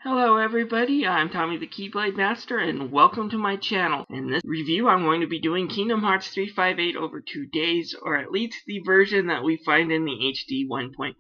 Hello everybody, I'm Tommy the Keyblade Master and welcome to my channel. In this review I'm going to be doing Kingdom Hearts 358 over 2 days, or at least the version that we find in the HD 1.5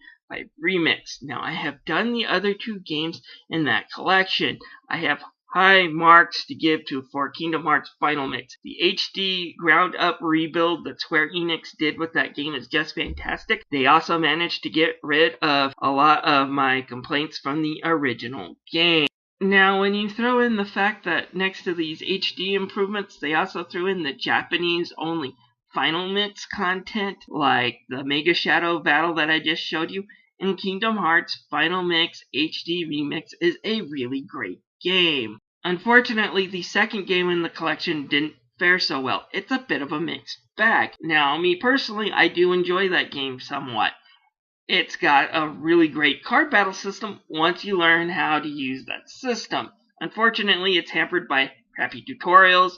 remix. Now I have done the other two games in that collection. I have high marks to give for Kingdom Hearts Final Mix. The HD ground up rebuild that Square Enix did with that game is just fantastic. They also managed to get rid of a lot of my complaints from the original game. Now, when you throw in the fact that next to these HD improvements, they also threw in the Japanese-only Final Mix content, like the Mega Shadow battle that I just showed you, and Kingdom Hearts Final Mix HD Remix is a really great game. Unfortunately, the second game in the collection didn't fare so well. It's a bit of a mixed bag. Now, me personally, I do enjoy that game somewhat. It's got a really great card battle system once you learn how to use that system. Unfortunately, it's hampered by crappy tutorials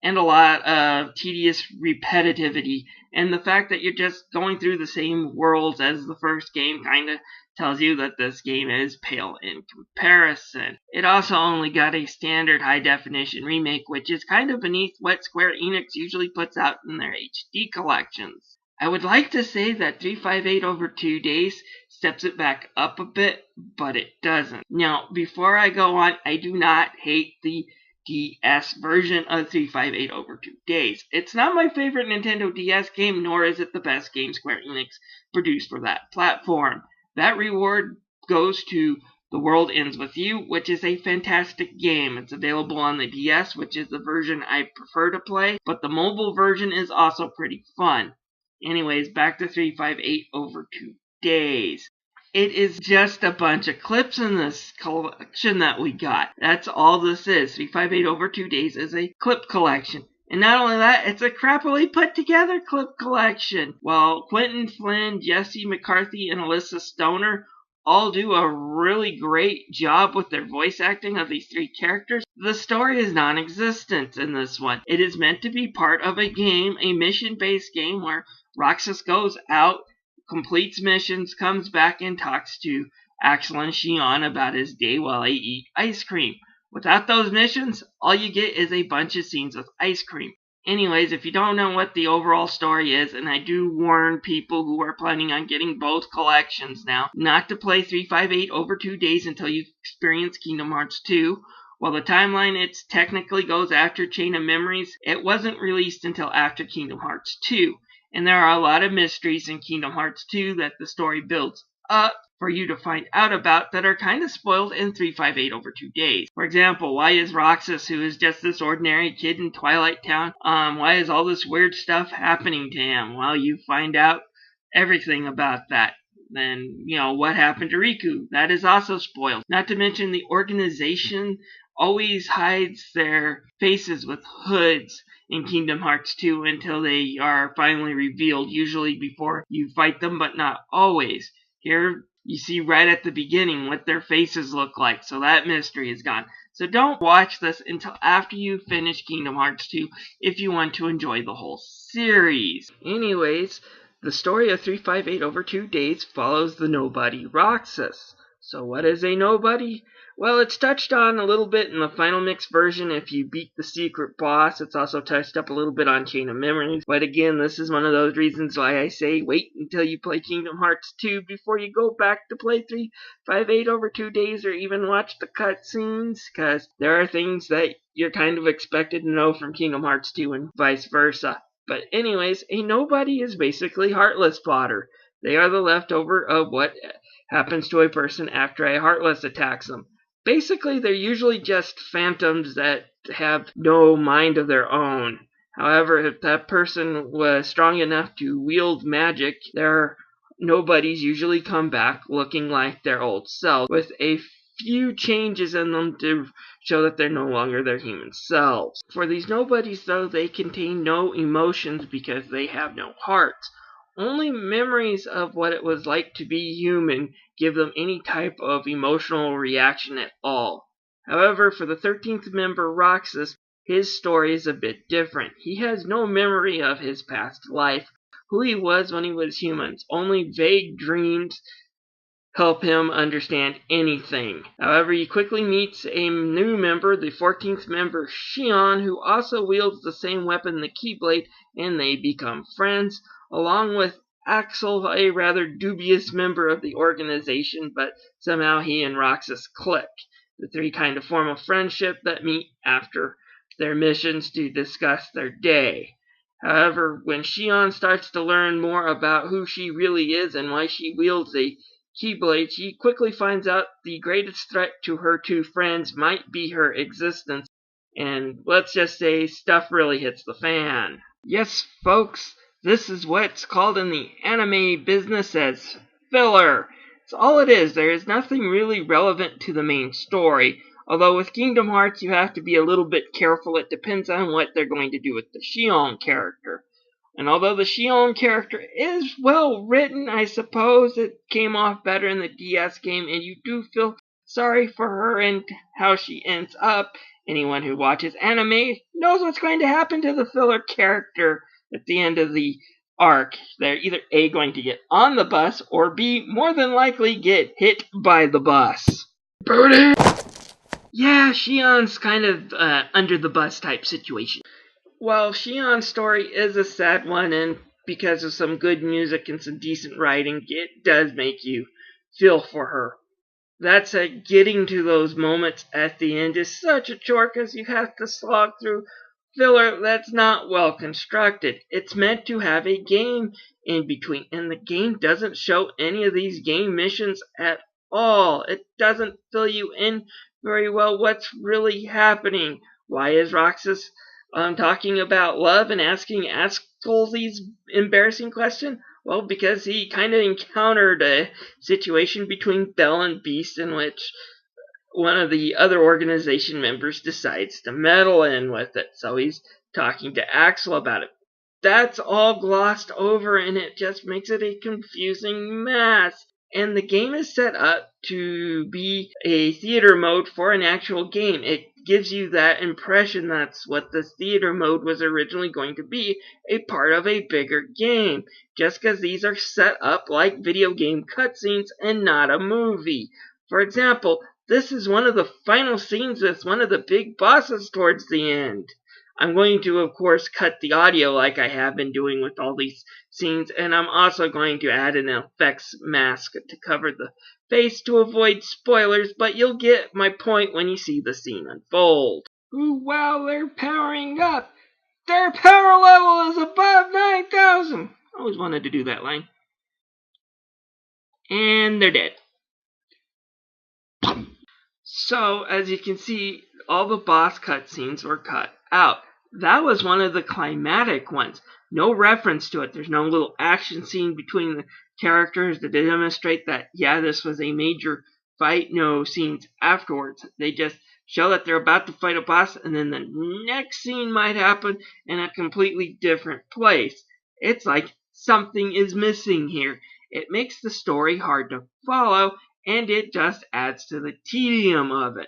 and a lot of tedious repetitivity, and the fact that you're just going through the same worlds as the first game kind of tells you that this game is pale in comparison. It also only got a standard high-definition remake, which is kind of beneath what Square Enix usually puts out in their HD collections. I would like to say that 358 over 2 days steps it back up a bit, but it doesn't. Now, before I go on, I do not hate the DS version of 358 over 2 days. It's not my favorite Nintendo DS game, nor is it the best game Square Enix produced for that platform. That reward goes to The World Ends With You, which is a fantastic game. It's available on the DS, which is the version I prefer to play, but the mobile version is also pretty fun. Anyways, back to 358 over 2 days. It is just a bunch of clips in this collection that we got. That's all this is. 358 over 2 days is a clip collection. And not only that, it's a crappily put together clip collection. While Quentin Flynn, Jesse McCarthy, and Alyssa Stoner all do a really great job with their voice acting of these three characters, the story is non-existent in this one. It is meant to be part of a game, a mission-based game where Roxas goes out, completes missions, comes back and talks to Axel and Xion about his day while they eat ice cream. Without those missions, all you get is a bunch of scenes with ice cream. Anyways, if you don't know what the overall story is, and I do warn people who are planning on getting both collections now, not to play 358 over 2 days until you experience Kingdom Hearts 2. While the timeline it technically goes after Chain of Memories, it wasn't released until after Kingdom Hearts 2. And there are a lot of mysteries in Kingdom Hearts 2 that the story builds up for you to find out about that are kind of spoiled in 358 over 2 days. For example, why is Roxas, who is just this ordinary kid in Twilight Town, why is all this weird stuff happening to him? Well, you find out everything about that. Then, what happened to Riku? That is also spoiled. Not to mention the organization always hides their faces with hoods in Kingdom Hearts 2 until they are finally revealed, usually before you fight them, but not always. Here, you see right at the beginning what their faces look like, so that mystery is gone. So don't watch this until after you finish Kingdom Hearts 2 if you want to enjoy the whole series. Anyways, the story of 358 over 2 days follows the nobody Roxas. So what is a nobody? Well, it's touched on a little bit in the Final Mix version if you beat the secret boss. It's also touched up a little bit on Chain of Memories. But again, this is one of those reasons why I say wait until you play Kingdom Hearts 2 before you go back to play 358 over 2 days or even watch the cutscenes, because there are things that you're kind of expected to know from Kingdom Hearts 2 and vice versa. But anyways, a nobody is basically Heartless fodder. They are the leftover of what happens to a person after a Heartless attacks them. Basically, they're usually just phantoms that have no mind of their own. However, if that person was strong enough to wield magic, their nobodies usually come back looking like their old self, with a few changes in them to show that they're no longer their human selves. For these nobodies, though, they contain no emotions because they have no hearts. Only memories of what it was like to be human give them any type of emotional reaction at all. However, for the 13th member, Roxas, his story is a bit different. He has no memory of his past life, who he was when he was human, only vague dreams help him understand anything. However, he quickly meets a new member, the 14th member, Shion, who also wields the same weapon, the Keyblade, and they become friends, along with Axel, a rather dubious member of the organization, but somehow he and Roxas click. The three kind of form a friendship that meet after their missions to discuss their day. However, when Shion starts to learn more about who she really is and why she wields a Keyblade, she quickly finds out the greatest threat to her two friends might be her existence, and let's just say stuff really hits the fan. Yes, folks, this is what's called in the anime business as filler. It's all it is. There is nothing really relevant to the main story. Although with Kingdom Hearts you have to be a little bit careful. It depends on what they're going to do with the Shion character. And although the Shion character is well written, I suppose it came off better in the DS game, and you do feel sorry for her and how she ends up. Anyone who watches anime knows what's going to happen to the filler character at the end of the arc. They're either A, going to get on the bus, or B, more than likely get hit by the bus. Booty! Yeah, Shion's kind of under the bus type situation. While Shion's story is a sad one, and because of some good music and some decent writing, it does make you feel for her. That said, getting to those moments at the end is such a chore because you have to slog through filler that's not well constructed. It's meant to have a game in between, and the game doesn't show any of these game missions at all. It doesn't fill you in very well what's really happening. Why is Roxas talking about love and asking Axel these embarrassing questions? Well, because he kind of encountered a situation between Belle and Beast in which one of the other organization members decides to meddle in with it. So he's talking to Axel about it. That's all glossed over, and it just makes it a confusing mess. And the game is set up to be a theater mode for an actual game. It gives you that impression that's what the theater mode was originally going to be, a part of a bigger game. Just because these are set up like video game cutscenes and not a movie. For example, this is one of the final scenes with one of the big bosses towards the end. I'm going to, of course, cut the audio like I have been doing with all these scenes, and I'm also going to add an effects mask to cover the face to avoid spoilers, but you'll get my point when you see the scene unfold. Ooh, wow, they're powering up! Their power level is above 9,000! I always wanted to do that line. And they're dead. So, as you can see, all the boss cutscenes were cut out. That was one of the climatic ones. No reference to it. There's no little action scene between the characters to demonstrate that, yeah, this was a major fight. No scenes afterwards. They just show that they're about to fight a boss, and then the next scene might happen in a completely different place. It's like something is missing here. It makes the story hard to follow, and it just adds to the tedium of it.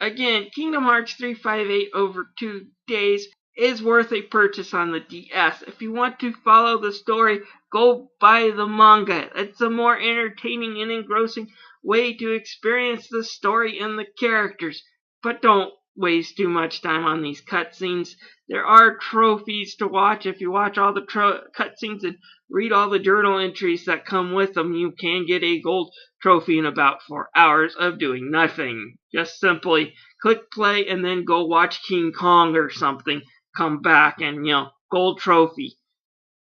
Again, Kingdom Hearts 358 over 2 days is worth a purchase on the DS. If you want to follow the story, go buy the manga. It's a more entertaining and engrossing way to experience the story and the characters. But don't waste too much time on these cutscenes. There are trophies to watch. If you watch all the cutscenes and read all the journal entries that come with them, you can get a gold trophy in about 4 hours of doing nothing. Just simply click play and then go watch King Kong or something. Come back and, gold trophy.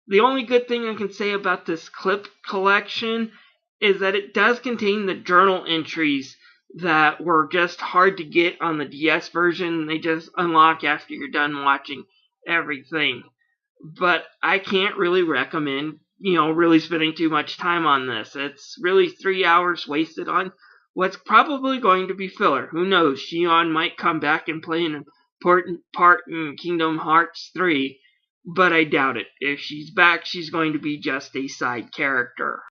The only good thing I can say about this clip collection is that it does contain the journal entries that were just hard to get on the DS version. They just unlock after you're done watching everything. But I can't really recommend, really spending too much time on this. It's really 3 hours wasted on what's probably going to be filler. Who knows? Shion might come back and play an important part in Kingdom Hearts 3, but I doubt it. If she's back, she's going to be just a side character.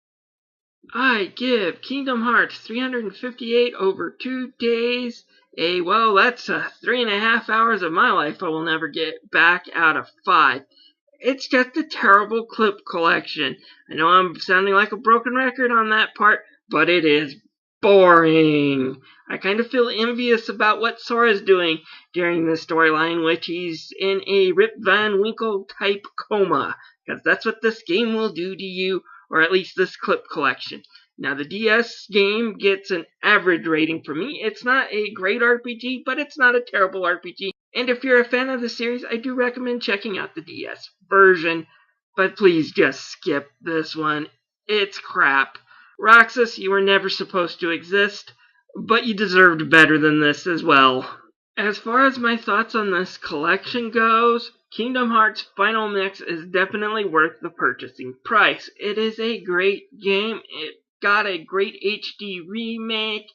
I give Kingdom Hearts 358 over 2 days that's 3.5 hours of my life I will never get back out of 5. It's just a terrible clip collection. I know I'm sounding like a broken record on that part, but it is boring. I kind of feel envious about what Sora's doing during the storyline, which he's in a Rip Van Winkle type coma, because that's what this game will do to you, or at least this clip collection. Now, the DS game gets an average rating for me. It's not a great RPG, but it's not a terrible RPG. And if you're a fan of the series, I do recommend checking out the DS version. But please just skip this one. It's crap. Roxas, you were never supposed to exist, but you deserved better than this as well. As far as my thoughts on this collection goes, Kingdom Hearts Final Mix is definitely worth the purchasing price. It is a great game. It got a great HD remake.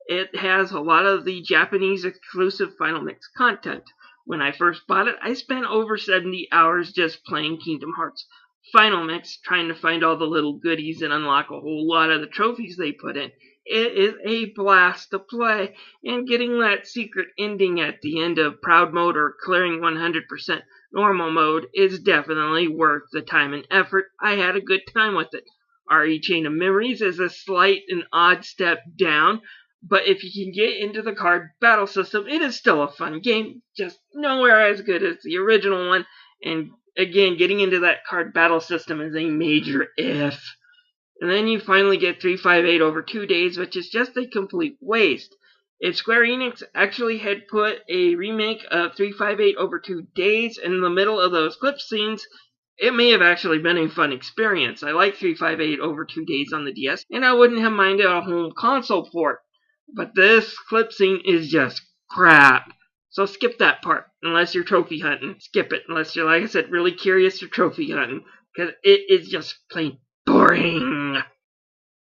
It has a lot of the Japanese exclusive Final Mix content. When I first bought it, I spent over 70 hours just playing Kingdom Hearts Final Mix, trying to find all the little goodies and unlock a whole lot of the trophies they put in. It is a blast to play, and getting that secret ending at the end of Proud Mode or clearing 100% normal mode is definitely worth the time and effort. I had a good time with it. RE Chain of Memories is a slight and odd step down, but if you can get into the card battle system, it is still a fun game, just nowhere as good as the original one, and again, getting into that card battle system is a major if. And then you finally get 358 over 2 days, which is just a complete waste. If Square Enix actually had put a remake of 358 over 2 days in the middle of those clip scenes, it may have actually been a fun experience. I like 358 over 2 days on the DS, and I wouldn't have minded a home console port. But this clip scene is just crap. So skip that part, unless you're trophy hunting. Skip it, unless you're, like I said, really curious or trophy hunting. Because it is just plain boring.